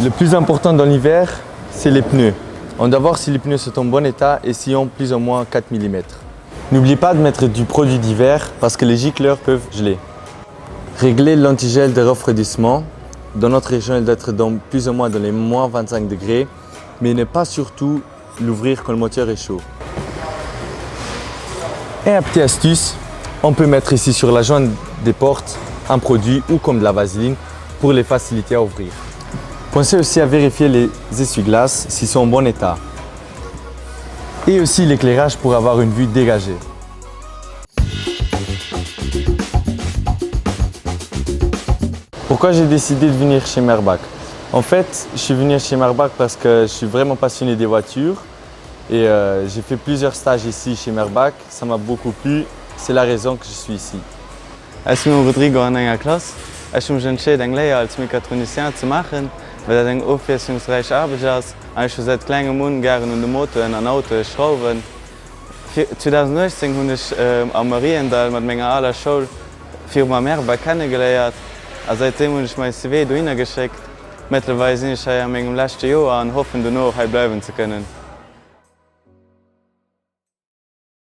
Le plus important dans l'hiver, c'est les pneus. On doit voir si les pneus sont en bon état et s'ils ont plus ou moins 4 mm. N'oubliez pas de mettre du produit d'hiver parce que les gicleurs peuvent geler. Réglez l'antigel de refroidissement. Dans notre région, il doit être plus ou moins dans les moins 25 degrés, mais ne pas surtout l'ouvrir quand le moteur est chaud. Et une petite astuce, on peut mettre ici sur la jointe des portes un produit ou comme de la vaseline pour les faciliter à ouvrir. Pensez aussi à vérifier les essuie-glaces s'ils sont en bon état. Et aussi l'éclairage pour avoir une vue dégagée. Pourquoi j'ai décidé de venir chez Merbach? En fait, je suis venu chez Merbach parce que je suis vraiment passionné des voitures et j'ai fait plusieurs stages ici chez Merbach. Ça m'a beaucoup plu, c'est la raison que je suis ici. Ich bin Rodrigo an einer Klasse. Ich habe mich entschieden, eine Lehre als Mechatronicien zu machen, weil das eine aufwärtsreiche Arbeit ist. Ich habe schon seit kleinem Mund gerne an den Motor und an Auto schrauben. 2019 habe ich am Mariendal mit meiner aller Schule Firma Merbach kennengelernt. Seitdem habe ich mein CV geschickt. Mittlerweile bin ich in meinem letzten Jahr und hoffe, noch hier bleiben zu können.